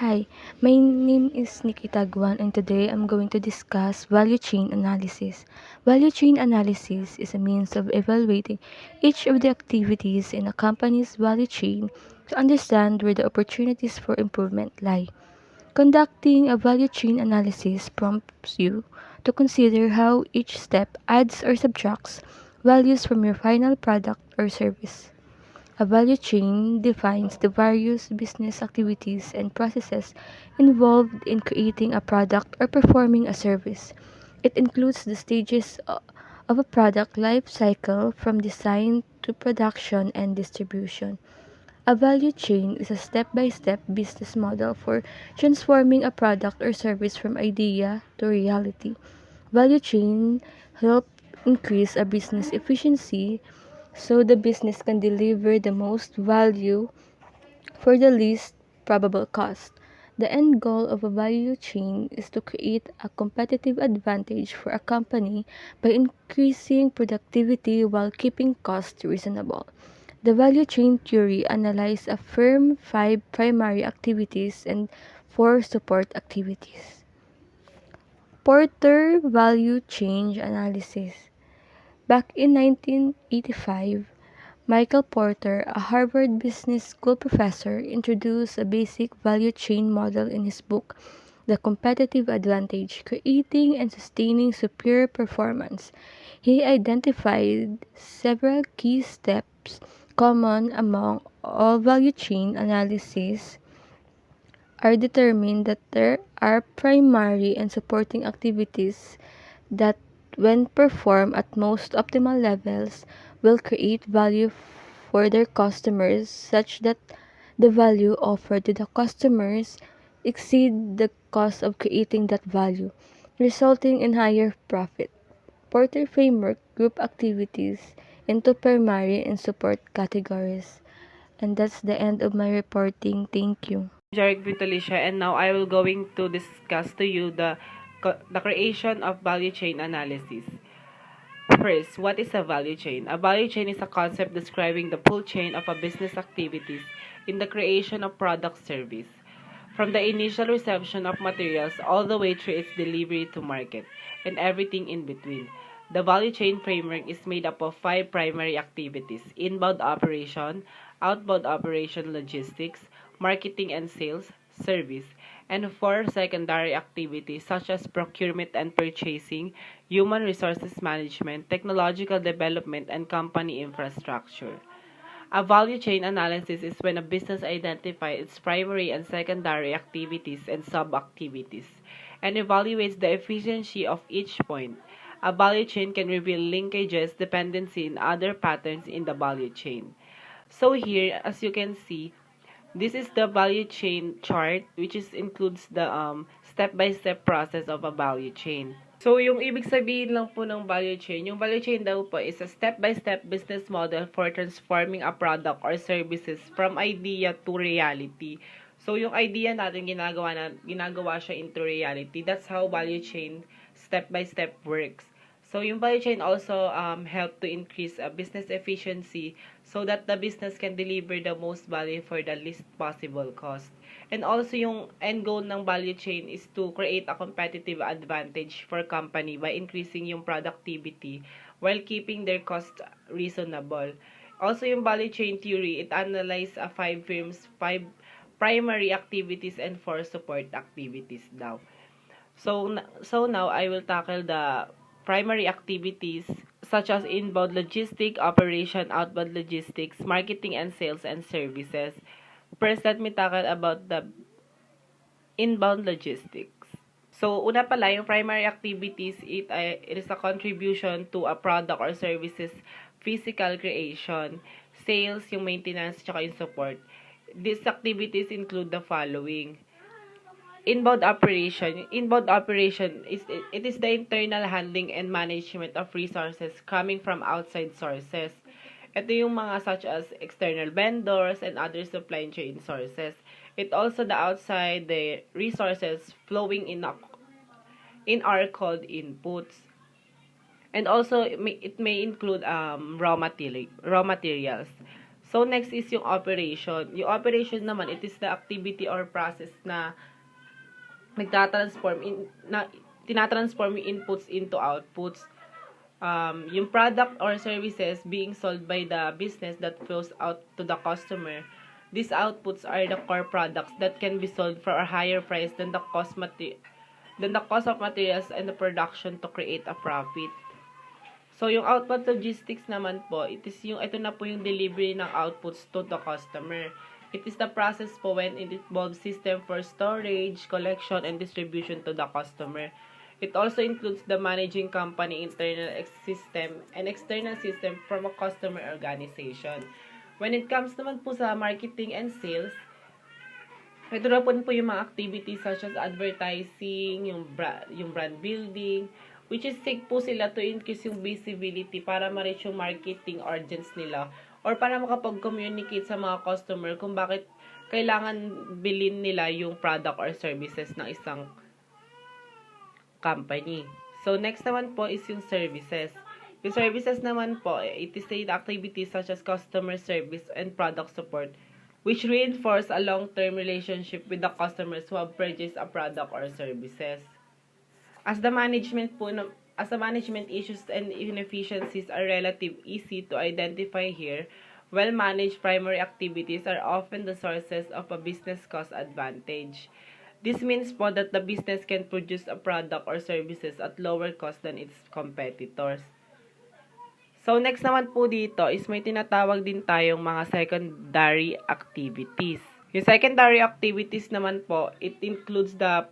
Hi, my name is Nikita Taguan and today I'm going to discuss value chain analysis. Value chain analysis is a means of evaluating each of the activities in a company's value chain to understand where the opportunities for improvement lie. Conducting a value chain analysis prompts you to consider how each step adds or subtracts values from your final product or service. A value chain defines the various business activities and processes involved in creating a product or performing a service. It includes the stages of a product life cycle from design to production and distribution. A value chain is a step-by-step business model for transforming a product or service from idea to reality. Value chain help increase a business efficiency so the business can deliver the most value for the least probable cost. The end goal of a value chain is to create a competitive advantage for a company by increasing productivity while keeping costs reasonable. The value chain theory analyzes a firm five primary activities and four support activities. Porter Value Chain Analysis. Back in 1985, Michael Porter, a Harvard Business School professor, introduced a basic value chain model in his book, The Competitive Advantage: Creating and Sustaining Superior Performance. He identified several key steps common among all value chain analyses are determined that there are primary and supporting activities that, when performed at most optimal levels, will create value for their customers such that the value offered to the customers exceed the cost of creating that value, resulting in higher profit. Porter framework group activities into primary and support categories. And that's the end of my reporting. Thank you. Vitalicio, and now I will going to discuss to you the creation of value chain analysis. First, what is a value chain? A value chain is a concept describing the full chain of a business activities in the creation of product service, from the initial reception of materials all the way through its delivery to market, and everything in between. The value chain framework is made up of five primary activities: inbound operation, outbound operation logistics, marketing and sales, service, and four secondary activities such as procurement and purchasing, human resources management, technological development, and company infrastructure. A value chain analysis is when a business identifies its primary and secondary activities and sub-activities and evaluates the efficiency of each point. A value chain can reveal linkages, dependency, and other patterns in the value chain. So here, as you can see, this is the value chain chart, which includes the step-by-step process of a value chain. So, yung ibig sabihin lang po ng value chain, yung value chain daw po is a step-by-step business model for transforming a product or services from idea to reality. So, yung idea natin ginagawa siya into reality. That's how value chain step-by-step works. So, yung value chain also help to increase business efficiency so that the business can deliver the most value for the least possible cost. And also, yung end goal ng value chain is to create a competitive advantage for company by increasing yung productivity while keeping their cost reasonable. Also, yung value chain theory, it analyzes five primary activities and four support activities daw. So now I will tackle the primary activities such as inbound logistics, operation, outbound logistics, marketing and sales, and services. First, let me tackle about the inbound logistics. So, una pala, yung primary activities, it is a contribution to a product or services physical creation, sales, yung maintenance, tsaka yung support. These activities include the following: inbound operation. Inbound operation is the internal handling and management of resources coming from outside sources. Ito yung mga such as external vendors and other supply chain sources. It also the outside the resources flowing in are called inputs. And also it may include raw materials. So, next is yung operation. Yung operation naman, it is the activity or process na tinatransform yung inputs into outputs. Yung product or services being sold by the business that flows out to the customer. These outputs are the core products that can be sold for a higher price than the cost of materials and the production to create a profit. So, yung outbound logistics naman po, ito na po yung delivery ng outputs to the customer. It is the process po when it involves system for storage, collection, and distribution to the customer. It also includes the managing company internal system and external system from a customer organization. When it comes naman po sa marketing and sales, ito na po yung mga activities such as advertising, yung brand building, which is seek po sila to increase yung visibility para ma-reach yung marketing audience nila or para makapag-communicate sa mga customer kung bakit kailangan bilhin nila yung product or services ng isang company. So, next naman po is yung services. Yung services naman po, it is the activities such as customer service and product support, which reinforce a long-term relationship with the customers who have purchased a product or services. As the management issues and inefficiencies are relatively easy to identify here, well-managed primary activities are often the sources of a business cost advantage. This means po that the business can produce a product or services at lower cost than its competitors. So, next naman po dito is may tinatawag din tayong mga secondary activities. Yung secondary activities naman po, it includes the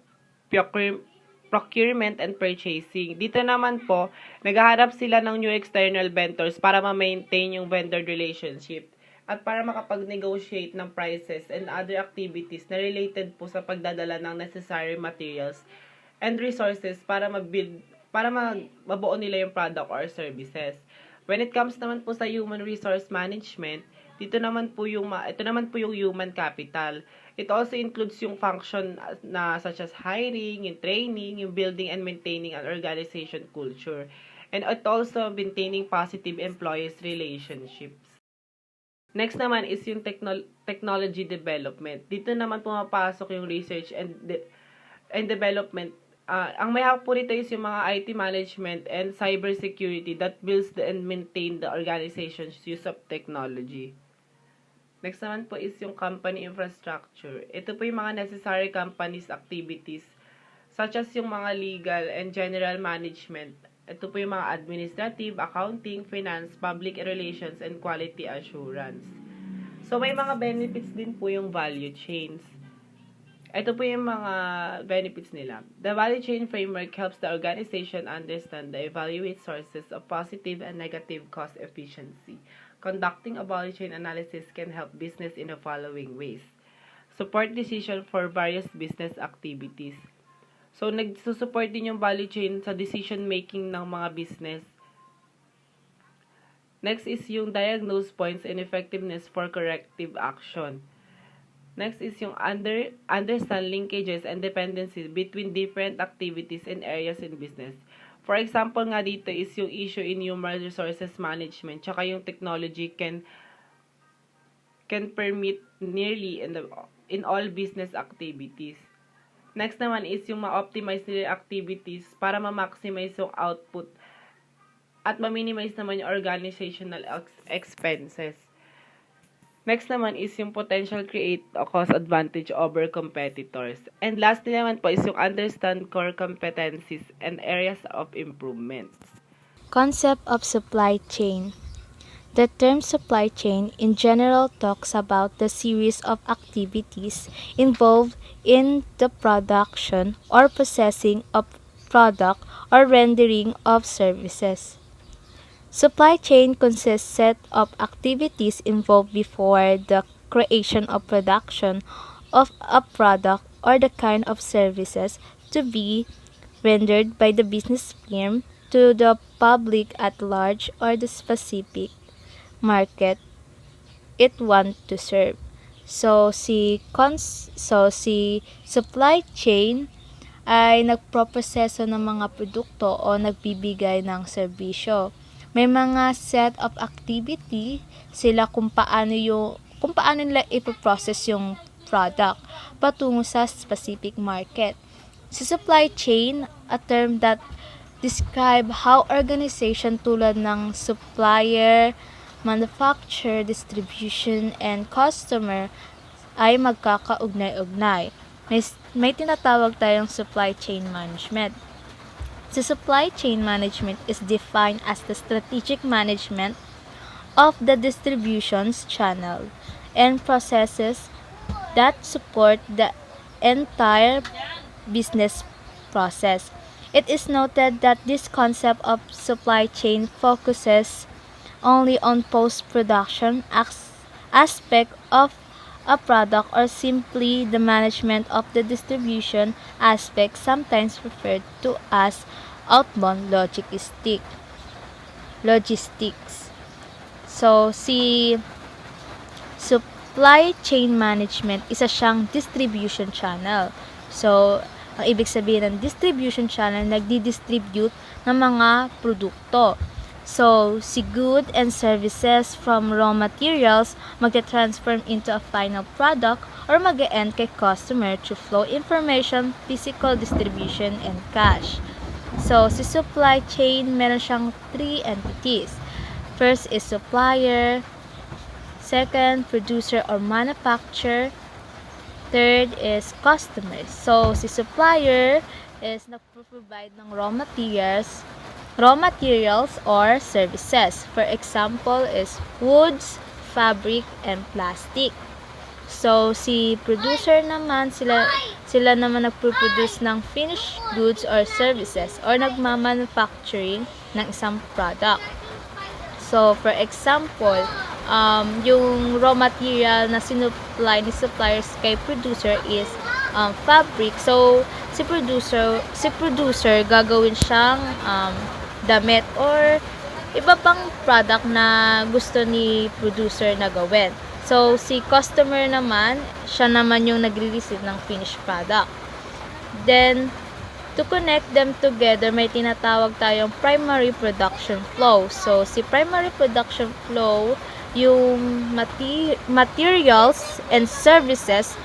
procurement and purchasing. Dito naman po, naghahanap sila ng new external vendors para ma-maintain yung vendor relationship at para makapag-negotiate ng prices and other activities na related po sa pagdadala ng necessary materials and resources para mabuo nila yung product or services. When it comes naman po sa human resource management, ito naman po yung human capital. It also includes yung function na such as hiring, yung training, yung building and maintaining an organization culture. And it also maintaining positive employees relationships. Next naman is yung technology development. Dito naman pumapasok yung research and development. Ang may hawak po nito is yung mga IT management and cybersecurity that builds and maintain the organization's use of technology. Next naman po is yung company infrastructure. Ito po yung mga necessary company's activities such as yung mga legal and general management. Ito po yung mga administrative, accounting, finance, public relations, and quality assurance. So, may mga benefits din po yung value chains. Ito po yung mga benefits nila. The value chain framework helps the organization understand and evaluate sources of positive and negative cost efficiency. Conducting a value chain analysis can help business in the following ways. Support decision for various business activities. So, nagsusupport din yung value chain sa decision-making ng mga business. Next is yung diagnose points and effectiveness for corrective action. Next is yung understand linkages and dependencies between different activities and areas in business. For example nga dito is yung issue in human resources management, tsaka yung technology can permit nearly in all business activities. Next naman is yung ma-optimize nila activities para ma-maximize yung output at ma-minimize naman yung organizational expenses. Next naman is yung potential create a cost advantage over competitors. And lastly naman po is yung understand core competencies and areas of improvement. Concept of supply chain. The term supply chain in general talks about the series of activities involved in the production or processing of product or rendering of services. Supply chain consists set of activities involved before the creation of production of a product or the kind of services to be rendered by the business firm to the public at large or the specific market it want to serve. So si supply chain ay nagproproseso ng mga produkto o nagbibigay ng serbisyo. May mga set of activity sila kung paano nila ipoprocess yung product patungo sa specific market. Sa supply chain, a term that describe how organization tulad ng supplier, manufacturer, distribution, and customer ay magkakaugnay-ugnay. May tinatawag tayong supply chain management. The supply chain management is defined as the strategic management of the distributions channel and processes that support the entire business process. It is noted that this concept of supply chain focuses only on post-production aspect of a product or simply the management of the distribution aspect, sometimes referred to as outbound logistics. So, si supply chain management, isa siyang distribution channel. So, ang ibig sabihin ng distribution channel, nagdi-distribute ng mga produkto. So, si good and services from raw materials magte-transform into a final product or mag-e-end kay customer through flow information, physical distribution, and cash. So, si supply chain, meron siyang 3 entities. First is supplier, second, producer or manufacturer, third is customers. So, si supplier is nagpo-provide ng raw materials or services. For example is woods, fabric, and plastic. So, si producer naman, sila naman nagpo-produce ng finished goods or services or nagmamanufacturing ng isang product. So, for example, yung raw material na sinupply ni suppliers kay producer is fabric. So, si producer gagawin siyang damit or iba pang product na gusto ni producer na gawin. So, si customer naman, siya naman yung nagre-receive ng finished product. Then, to connect them together, may tinatawag tayong primary production flow. So, si primary production flow, yung materials and services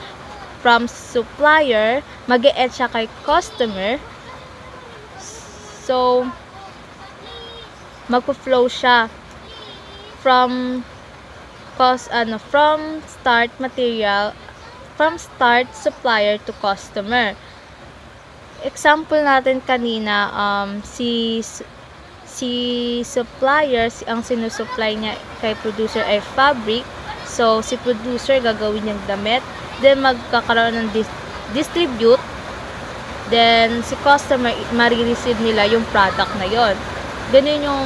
from supplier, mag-e-end siya kay customer. So, magpo-flow siya from start supplier to customer. Example natin kanina, si supplier, ang sinusupply niya kay producer ay fabric. So, si producer gagawin niyang damit. Then, magkakaroon ng distribute. Then, si customer, marireceive nila yung product na yon. Ganun yung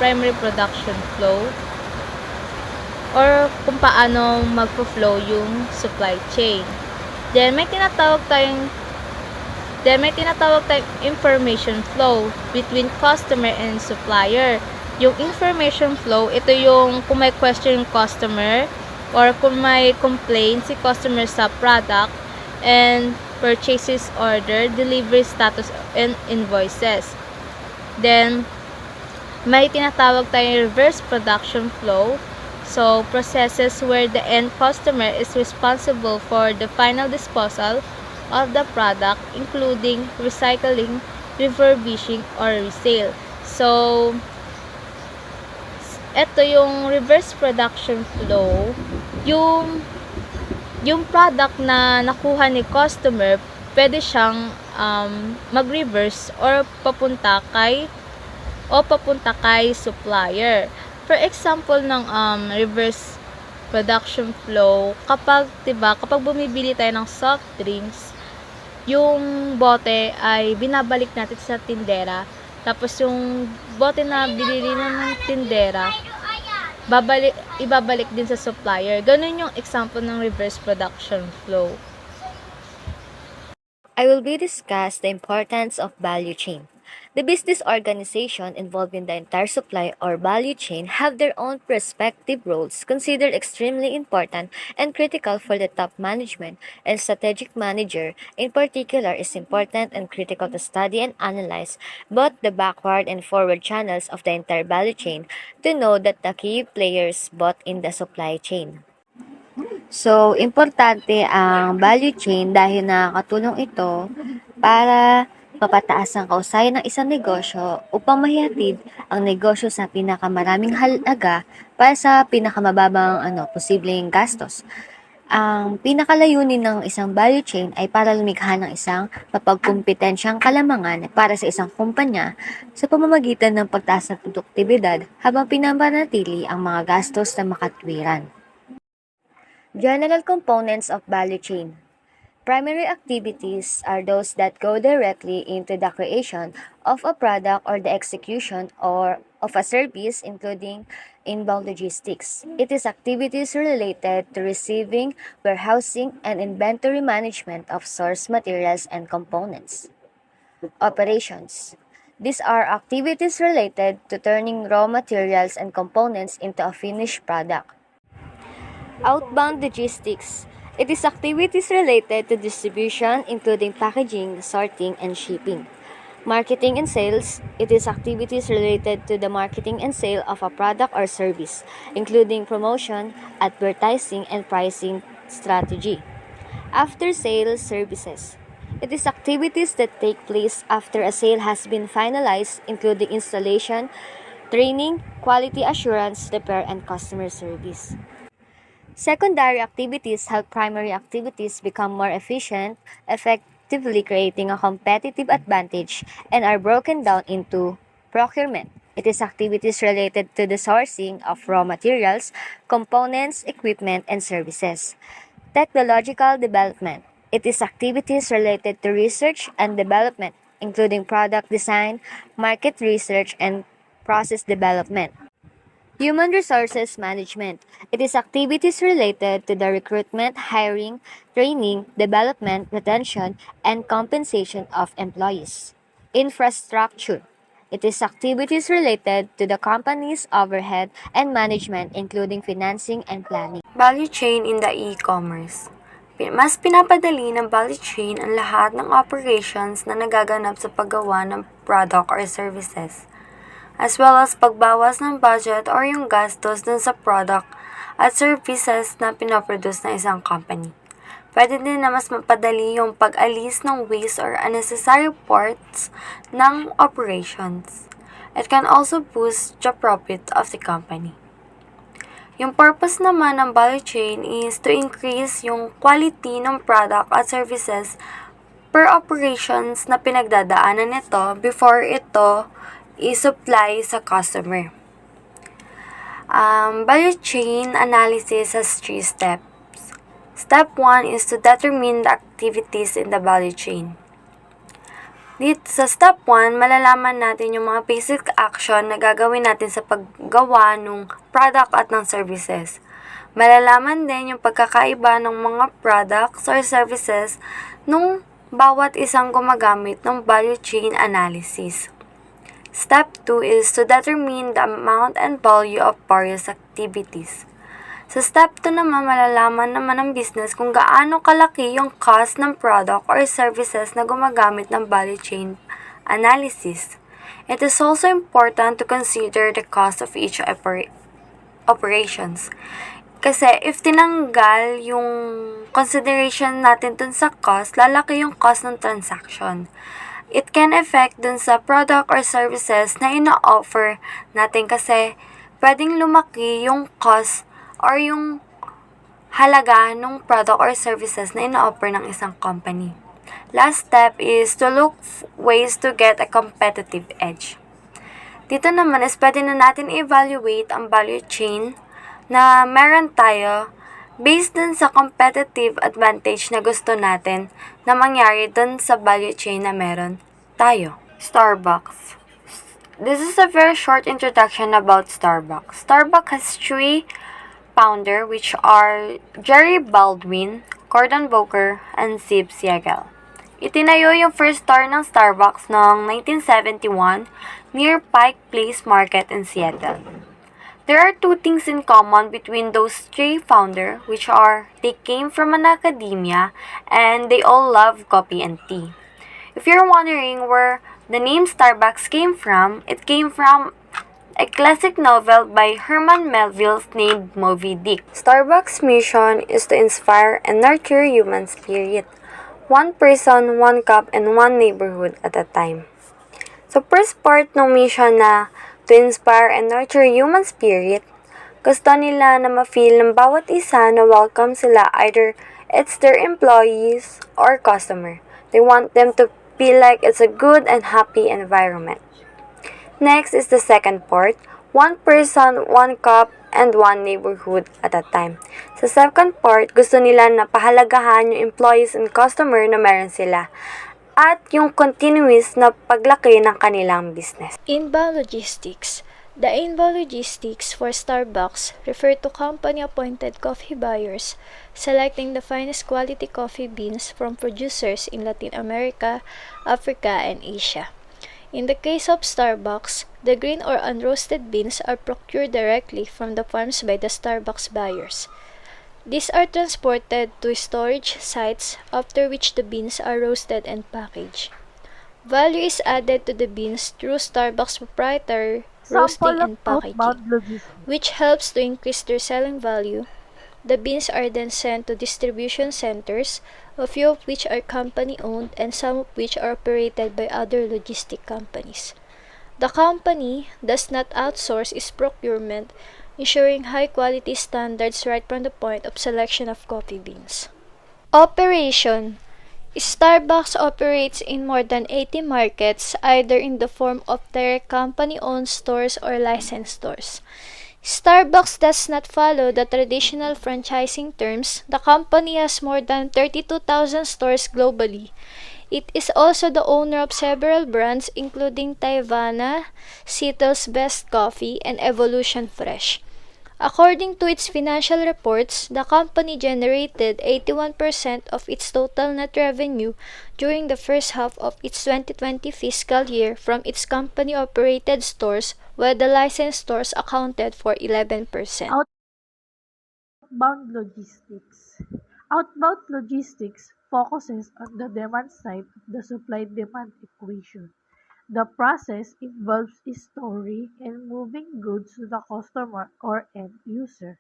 primary production flow or kung paano magpo-flow yung supply chain. Then, may tinatawag tayong information flow between customer and supplier. Yung information flow, ito yung kung may question yung customer or kung may complaint si customer sa product and purchases order, delivery status, and invoices. Then, may tinatawag tayong reverse production flow. So, processes where the end customer is responsible for the final disposal of the product, including recycling, refurbishing, or resale. So, ito yung reverse production flow, yung product na nakuha ni customer, pwede siyang mag-reverse or papunta kay supplier. For example ng reverse production flow, kapag bumibili tayo ng soft drinks, yung bote ay binabalik natin sa tindera. Tapos yung bote na binili ng tindera, ibabalik din sa supplier. Ganun yung example ng reverse production flow. I will be discuss the importance of value chain. The business organization involved in the entire supply or value chain have their own respective roles considered extremely important and critical for the top management, and strategic manager in particular is important and critical to study and analyze both the backward and forward channels of the entire value chain to know that the key players both in the supply chain. So, importante ang value chain dahil nakakatulong ito para mapataas ang kausayan ng isang negosyo upang mahihatid ang negosyo sa pinakamaraming halaga para sa pinakamababang posibleng gastos. Ang pinakalayunin ng isang value chain ay para lumikha ng isang mapagkumpetensyang kalamangan para sa isang kumpanya sa pamamagitan ng pagtaas ng produktibidad habang pinapanatili ang mga gastos na makatwiran. General components of value chain. Primary activities are those that go directly into the creation of a product or the execution or of a service, including inbound logistics. It is activities related to receiving, warehousing, and inventory management of source materials and components. Operations. These are activities related to turning raw materials and components into a finished product. Outbound logistics. It is activities related to distribution, including packaging, sorting, and shipping. Marketing and sales. It is activities related to the marketing and sale of a product or service, including promotion, advertising, and pricing strategy. After sales services. It is activities that take place after a sale has been finalized, including installation, training, quality assurance, repair, and customer service. Secondary activities help primary activities become more efficient, effectively creating a competitive advantage, and are broken down into procurement. It is activities related to the sourcing of raw materials, components, equipment, and services. Technological development. It is activities related to research and development, including product design, market research, and process development. Human resources management. It is activities related to the recruitment, hiring, training, development, retention, and compensation of employees. Infrastructure. It is activities related to the company's overhead and management, including financing and planning. Value chain in the e-commerce. Mas pinapadali ng value chain ang lahat ng operations na nagaganap sa paggawa ng product or services, as well as pagbawas ng budget or yung gastos dun sa product at services na pinoproduce ng isang company. Pwede din na mas mapadali yung pag-alis ng waste or unnecessary parts ng operations. It can also boost the profit of the company. Yung purpose naman ng value chain is to increase yung quality ng product at services per operations na pinagdadaanan nito before ito i-supply sa customer. Value chain analysis has 3 steps. Step 1 is to determine the activities in the value chain. Dito sa step 1, malalaman natin yung mga basic action na gagawin natin sa paggawa ng product at ng services. Malalaman din yung pagkakaiba ng mga products or services nung bawat isang gumagamit ng value chain analysis. Step 2 is to determine the amount and value of various activities. Sa step 2 naman, malalaman naman ng business kung gaano kalaki yung cost ng product or services na gumagamit ng value chain analysis. It is also important to consider the cost of each operations. Kasi if tinanggal yung consideration natin dun sa cost, lalaki yung cost ng transaction. It can affect dun sa product or services na ina-offer natin kasi pwedeng lumaki yung cost or yung halaga ng product or services na ina-offer ng isang company. Last step is to look ways to get a competitive edge. Dito naman is pwede na natin evaluate ang value chain na meron tayo based dun sa competitive advantage na gusto natin na mangyari dun sa value chain na meron tayo. Starbucks. This is a very short introduction about Starbucks. Starbucks has 3 founder, which are Jerry Baldwin, Gordon Boker, and Sib Siegel. Itinayo yung first store ng Starbucks noong 1971 near Pike Place Market in Seattle. There are two things in common between those three founders, which are they came from an academia and they all love coffee and tea. If you're wondering where the name Starbucks came from, it came from a classic novel by Herman Melville named Moby Dick. Starbucks' mission is to inspire and nurture human spirit. One person, one cup, and one neighborhood at a time. So first part ng mission na to inspire and nurture human spirit, gusto nila na ma-feel ng bawat isa na welcome sila either it's their employees or customer. They want them to feel like it's a good and happy environment. Next is the second part, one person, one cup, and one neighborhood at a time. Sa second part, gusto nila na pahalagahan yung employees and customer na meron sila at yung continuous na paglaki ng kanilang business. Inbound logistics. The inbound logistics for Starbucks refer to company-appointed coffee buyers selecting the finest quality coffee beans from producers in Latin America, Africa, and Asia. In the case of Starbucks, the green or unroasted beans are procured directly from the farms by the Starbucks buyers. These are transported to storage sites after which the beans are roasted and packaged. Value is added to the beans through Starbucks proprietary roasting and packaging, which helps to increase their selling value. The beans are then sent to distribution centers, a few of which are company-owned and some of which are operated by other logistic companies. The company does not outsource its procurement, ensuring high-quality standards right from the point of selection of coffee beans. Operation. Starbucks operates in more than 80 markets, either in the form of direct company-owned stores or licensed stores. Starbucks does not follow the traditional franchising terms. The company has more than 32,000 stores globally. It is also the owner of several brands including Teavana, Seattle's Best Coffee, and Evolution Fresh. According to its financial reports, the company generated 81% of its total net revenue during the first half of its 2020 fiscal year from its company-operated stores, while the licensed stores accounted for 11%. Outbound logistics. Outbound logistics focuses on the demand side of the supply-demand equation. The process involves storing and moving goods to the customer or end user.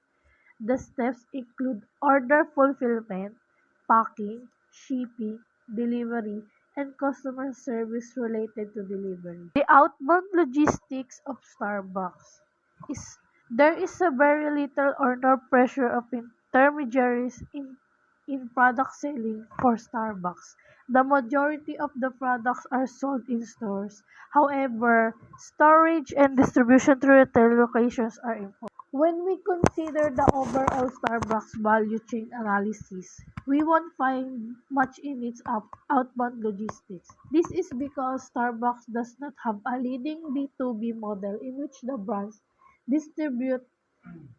The steps include order fulfillment, packing, shipping, delivery, and customer service related to delivery. The outbound logistics of Starbucks is there is a very little or no pressure of intermediaries in product selling for Starbucks. The majority of the products are sold in stores. However, storage and distribution through retail locations are important. When we consider the overall Starbucks value chain analysis, we won't find much in its outbound logistics. This is because Starbucks does not have a leading B2B model in which the brands distribute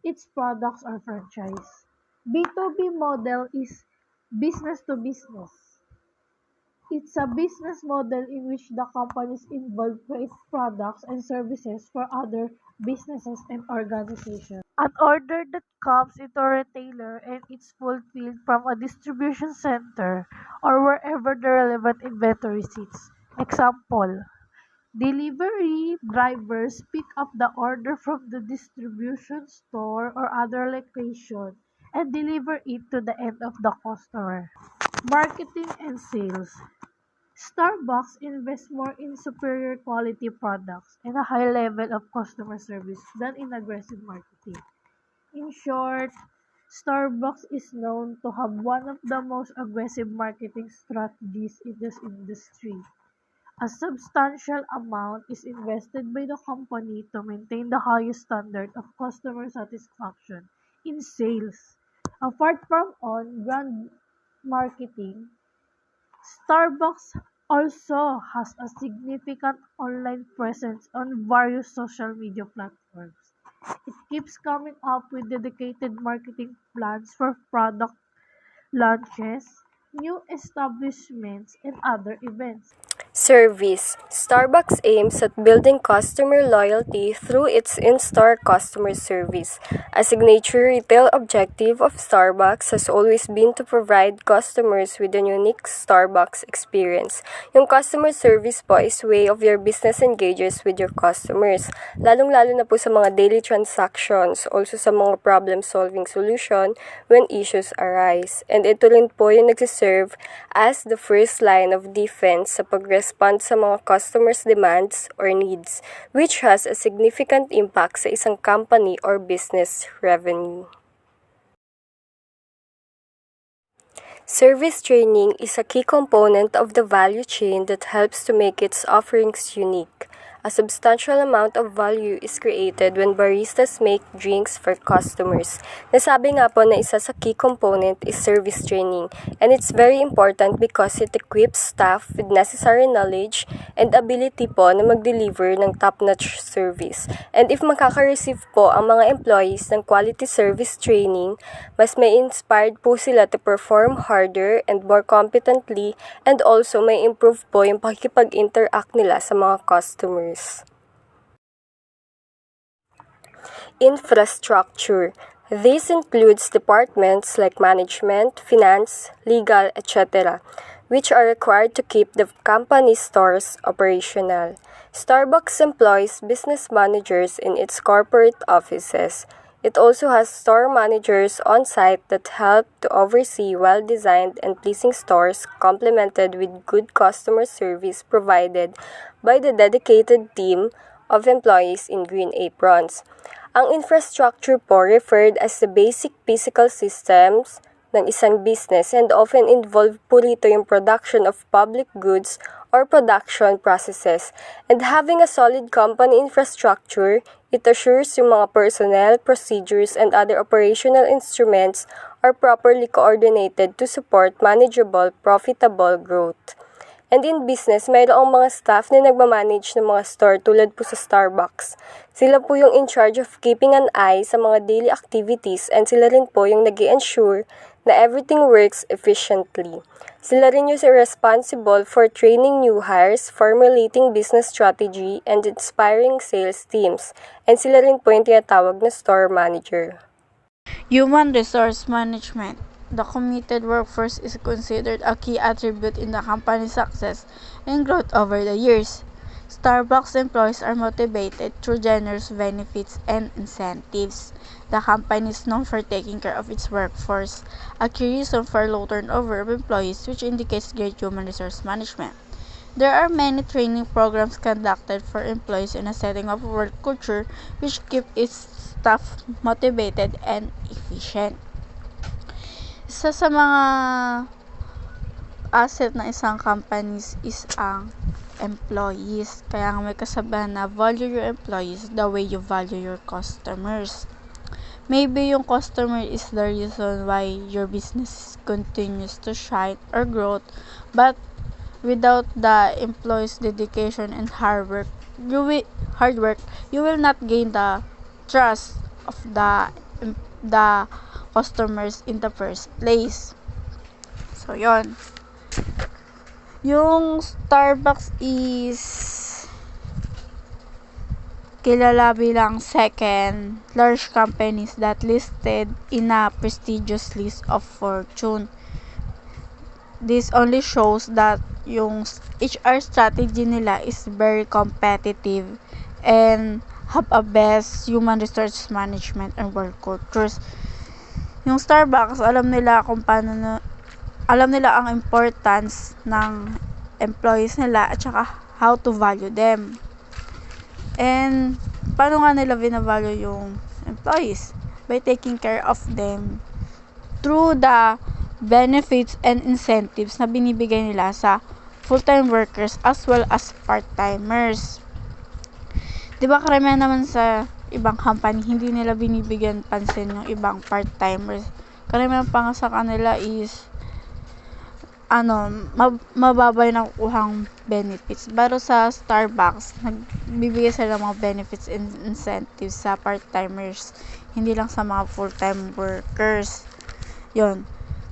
its products or franchise. B2B model is business to business. It's a business model in which the companies involved create products and services for other businesses and organizations. An order that comes into a retailer and it's fulfilled from a distribution center or wherever the relevant inventory sits. Example, delivery drivers pick up the order from the distribution store or other location and deliver it to the end of the customer. Marketing and sales. Starbucks invests more in superior quality products and a high level of customer service than in aggressive marketing. In short, Starbucks is known to have one of the most aggressive marketing strategies in this industry. A substantial amount is invested by the company to maintain the highest standard of customer satisfaction in sales. Apart from on-brand marketing, Starbucks also has a significant online presence on various social media platforms. It keeps coming up with dedicated marketing plans for product launches, new establishments, and other events. Service. Starbucks aims at building customer loyalty through its in-store customer service. A signature retail objective of Starbucks has always been to provide customers with a unique Starbucks experience. Yung customer service po is way of your business engages with your customers. Lalong-lalo na po sa mga daily transactions, also sa mga problem-solving solution when issues arise. And ito rin po yung nagsiserve as the first line of defense sa pag-respond sa mga customers' demands or needs, which has a significant impact sa isang company or business revenue. Service training is a key component of the value chain that helps to make its offerings unique. A substantial amount of value is created when baristas make drinks for customers. Nasabi nga po na isa sa key component is service training, and it's very important because it equips staff with necessary knowledge and ability po na mag-deliver ng top-notch service. And if makaka-receive po ang mga employees ng quality service training, mas may inspired po sila to perform harder and more competently, and also may improve po yung pakikipag-interact nila sa mga customers. Infrastructure. This includes departments like management, finance, legal, etc., which are required to keep the company's stores operational. Starbucks employs business managers in its corporate offices. It also has store managers on site that help to oversee well-designed and pleasing stores, complemented with good customer service provided by the dedicated team of employees in green aprons. Ang infrastructure po referred as the basic physical systems ng isang business and often involve po rito yung production of public goods or production processes. And having a solid company infrastructure, it assures yung mga personnel, procedures, and other operational instruments are properly coordinated to support manageable, profitable growth. And in business, mayroong mga staff na nagmamanage ng mga store tulad po sa Starbucks. Sila po yung in charge of keeping an eye sa mga daily activities and sila rin po yung nag-i-ensure na everything works efficiently. Sila rin yung responsible for training new hires, formulating business strategy, and inspiring sales teams. And sila rin po yung tinatawag na store manager. Human resource management. The committed workforce is considered a key attribute in the company's success and growth over the years. Starbucks employees are motivated through generous benefits and incentives. The company is known for taking care of its workforce, a key reason for low turnover of employees, which indicates great human resource management. There are many training programs conducted for employees in a setting of work culture which keep its staff motivated and efficient. Isa sa mga asset ng isang companies is ang employees. Kaya nga may kasabihan na value your employees the way you value your customers. Maybe yung customer is the reason why your business continues to shine or growth, but without the employees' dedication and hard work, you will not gain the trust of the customers in the first place. So, yon. Yung Starbucks is kilala bilang second large companies that listed in a prestigious list of Fortune. This only shows that yung HR strategy nila is very competitive and have a best human resource management and work cultures. Yung Starbucks, alam nila ang importance ng employees nila at saka how to value them. And paano nga nila binavalue yung employees? By taking care of them through the benefits and incentives na binibigay nila sa full-time workers as well as part-timers. Diba karamihan naman sa ibang company, hindi nila binibigyan pansin yung ibang part-timers. Karamihan pa nga sa kanila is mababa yung nakukuhang benefits. Pero sa Starbucks, nagbibigay sila ng mga benefits and incentives sa part-timers, hindi lang sa mga full-time workers. Yun.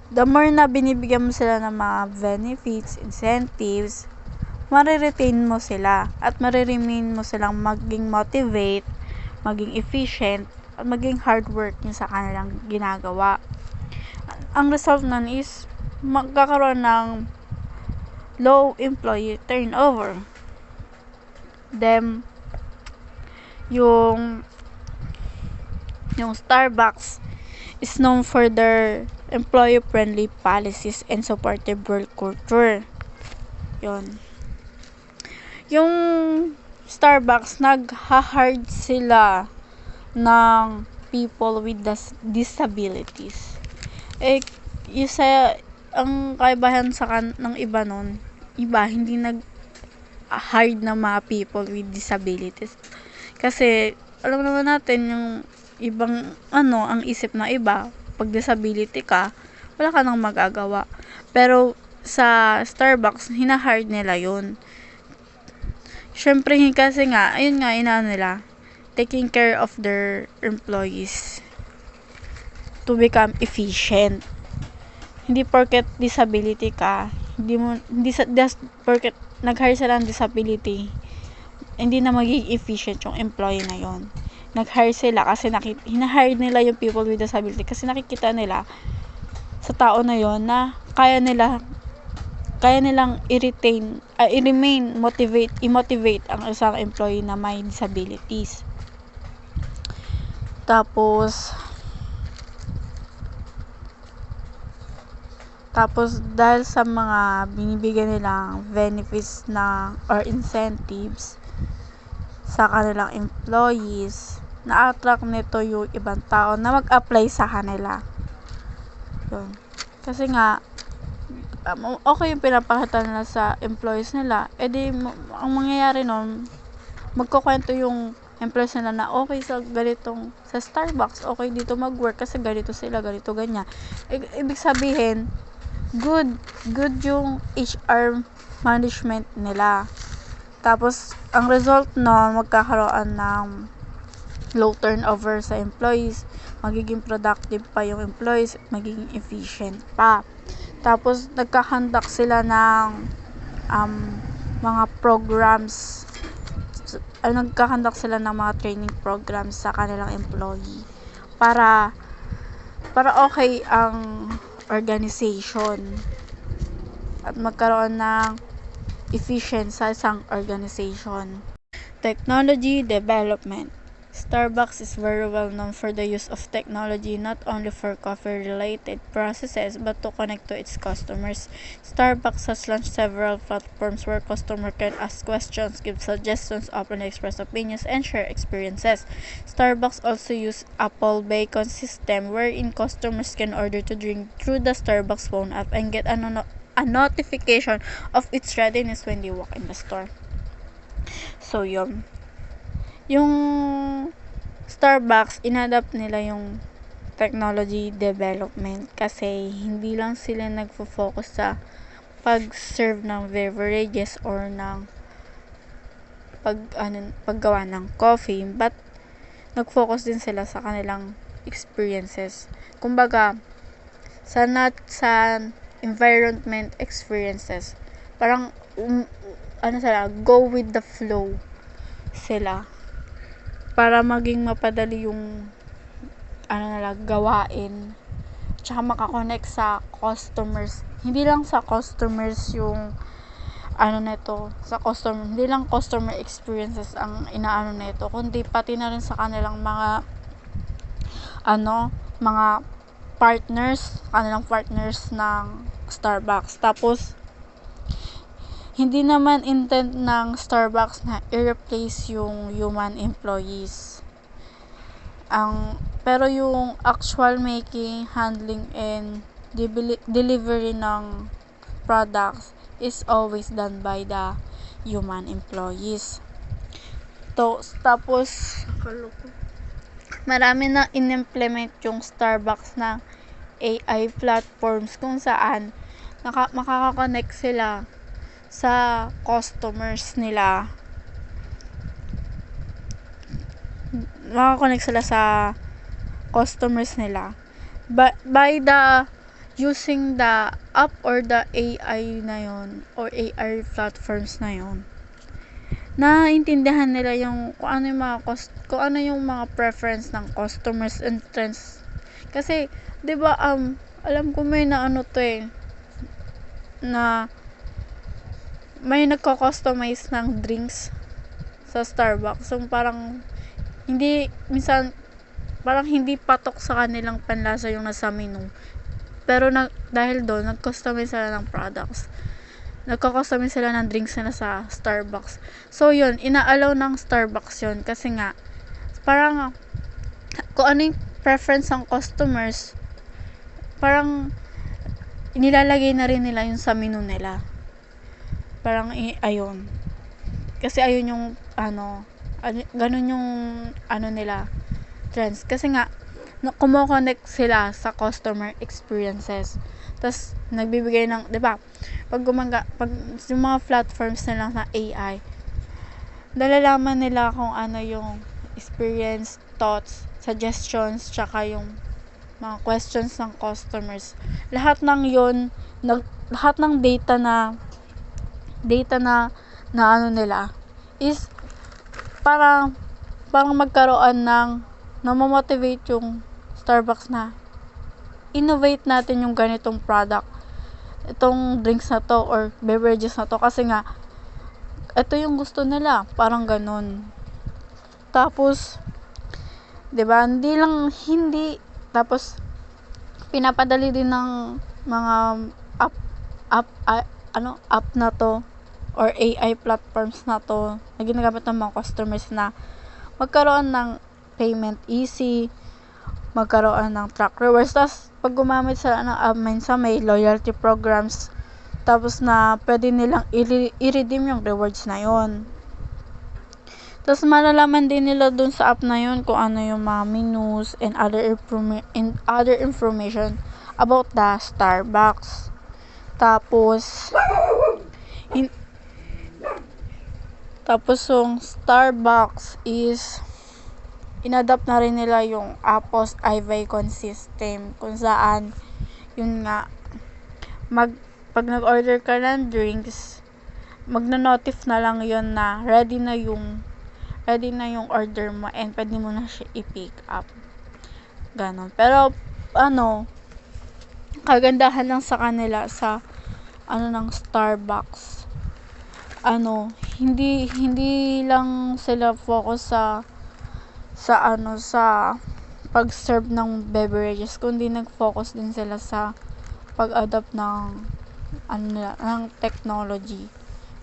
the more na binibigyan mo sila ng mga benefits, incentives, mariretain mo sila at mariremain mo silang maging motivate, maging efficient, at maging hardworking sa kanilang ginagawa. Ang result nun is magkakaroon ng low employee turnover. Then, yung Starbucks is known for their employee-friendly policies and supportive work culture. Yun. Yung Starbucks, nag-hard sila ng people with disabilities. Ang kaibahan ng iba nun, hindi nag-hard na mga people with disabilities. Kasi, alam naman natin yung ibang ang isip na iba, pag disability ka, wala ka nang magagawa. Pero sa Starbucks, hinahard nila yun. Syempre kasi nga, ayun nga, nila, taking care of their employees to become efficient. Hindi porket disability ka, porket nag-hire sila ng disability, hindi na magiging efficient yung employee na yon. Nag-hire sila kasi hinahire nila yung people with disability kasi nakikita nila sa tao na yon na kaya nilang i-remain, i-motivate ang isang employee na may disabilities. Tapos dahil sa mga binibigyan nilang benefits or incentives sa kanilang employees, na-attract nito yung ibang tao na mag-apply sa kanila. Yun. Kasi nga, okay yung pinapakita nila sa employees nila, ang mangyayari nun, magkukwento yung employees nila na okay sa Starbucks, okay dito mag-work kasi ganito sila, ganito, ganyan. Ibig sabihin, good yung HR management nila. Tapos, ang result nun, magkakaroon ng low turnover sa employees, magiging productive pa yung employees, magiging efficient pa. Tapos, nagkakandak sila ng mga programs, nagkakandak sila ng mga training programs sa kanilang employee para okay ang organization at magkaroon ng efficient sa isang organization. Technology development. Starbucks is very well known for the use of technology not only for coffee-related processes but to connect to its customers. Starbucks has launched several platforms where customers can ask questions, give suggestions, openly express opinions, and share experiences. Starbucks also uses Apple Beacon system wherein customers can order to drink through the Starbucks phone app and get a notification of its readiness when they walk in the store. So, yung Starbucks, inadapt nila yung technology development kasi hindi lang sila nagfo-focus sa pag-serve ng beverages or ng paggawa ng coffee, but nag-focus din sila sa kanilang experiences. Kumbaga, sa environment experiences, parang go with the flow sila para maging mapadali yung gawain, tsaka makakonect sa customers. Hindi lang sa customers yung hindi lang customer experiences ang nito, kundi pati na rin sa kanilang mga kanilang partners ng Starbucks. Tapos hindi naman intent ng Starbucks na i-replace yung human employees. Pero yung actual making, handling, and delivery ng products is always done by the human employees. Tapos, marami na in-implement yung Starbucks na AI platforms kung saan makaka-connect sila sa customers nila. By the using the app or the AI na yon or AI platforms na yon, naiintindihan nila yung kung ano yung mga preference ng customers and trends. Kasi 'di ba alam ko may na ano to na may nagko-customize ng drinks sa Starbucks. So parang minsan parang hindi patok sa kanilang panlasa yung nasa menu. Pero dahil doon, nag-customize sila ng products. Nagko-customize sila ng drinks nila sa Starbucks. So yun, ina-allow ng Starbucks yun kasi nga parang kung ano yung preference ng customers, parang nilalagay na rin nila yun sa menu nila. Parang ayun. Kasi ayun yung ganun yung nila trends. Kasi nga kumo-connect sila sa customer experiences. Tapos nagbibigay ng, 'di ba? Pag yung mga platforms nila na AI, nalalaman nila kung ano yung experience, thoughts, suggestions, tsaka yung mga questions ng customers. Lahat ng data na nila is parang magkaroon ng namamotivate yung Starbucks na innovate natin yung ganitong product, itong drinks na to or beverages na to, kasi nga ito yung gusto nila, parang ganun. Tapos 'di ba, tapos pinapadali din ng mga app na to or AI platforms na to na ginagamit ng mga customers na magkaroon ng payment easy, magkaroon ng track rewards. Tapos pag gumamit sila ng app, minsan may loyalty programs, tapos na pwede nilang i-redeem yung rewards na yon. Tapos malalaman din nila dun sa app na yun kung ano yung mga menus and other information about the Starbucks. Tapos yung Starbucks is inadapt na rin nila yung Apple's iVicon system, kung saan yun nga pag nag-order ka ng drinks, magno-notif na lang yun na ready na yung order mo and pwede mo na siya i-pick up. Ganon. Pero kagandahan lang sa kanila sa ng Starbucks, hindi lang sila focus sa pag-serve ng beverages, kundi nag-focus din sila sa pag-adapt ng technology,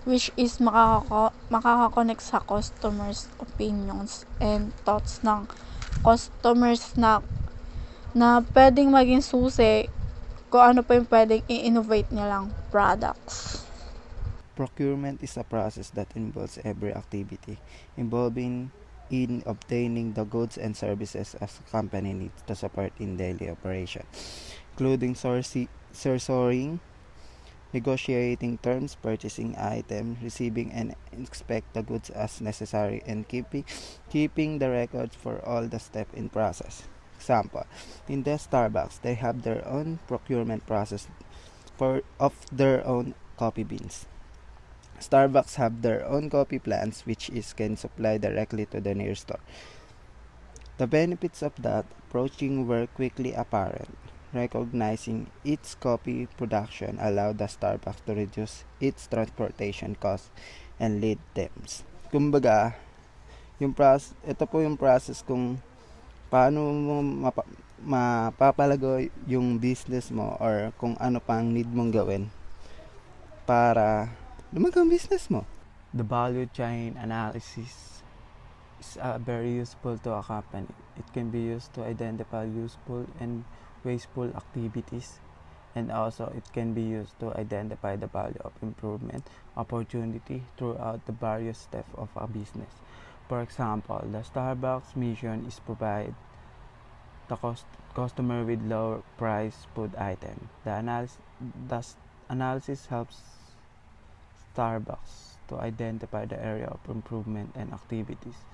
which is makaka-connect sa customers' opinions and thoughts ng customers na pwedeng maging susi kung ano pa yung pwedeng i-innovate nilang products. Procurement is a process that involves every activity involving in obtaining the goods and services a company needs to support in daily operation, including sourcing, negotiating terms, purchasing items, receiving and inspect the goods as necessary, and keeping the records for all the steps in process. Example, in the Starbucks, they have their own procurement process of their own coffee beans. Starbucks have their own coffee plants, which can supply directly to the nearest store. The benefits of that approaching were quickly apparent. Recognizing its coffee production allowed the Starbucks to reduce its transportation costs and lead times. Kumbaga, ito po yung process kung paano mo mapapalago yung business mo or kung ano pang need mong gawin para lumagang business mo. The value chain analysis is very useful to a company. It can be used to identify useful and wasteful activities, and also it can be used to identify the value of improvement opportunity throughout the various steps of a business. For example, the Starbucks mission is provide the customer with low price food item. The analysis helps Starbucks to identify the area of improvement and activities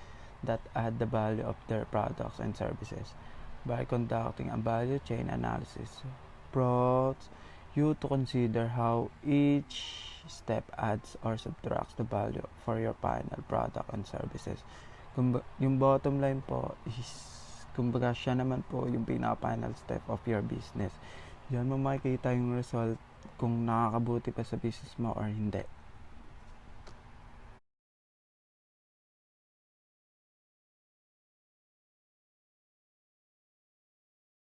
that add the value of their products and services. By conducting a value chain analysis, prompts you to consider how each step adds or subtracts the value for your final product and services. Yung bottom line po is, kumbaga siya naman po yung pinaka-final step of your business. Diyan mo makikita yung result kung nakakabuti pa sa business mo or hindi.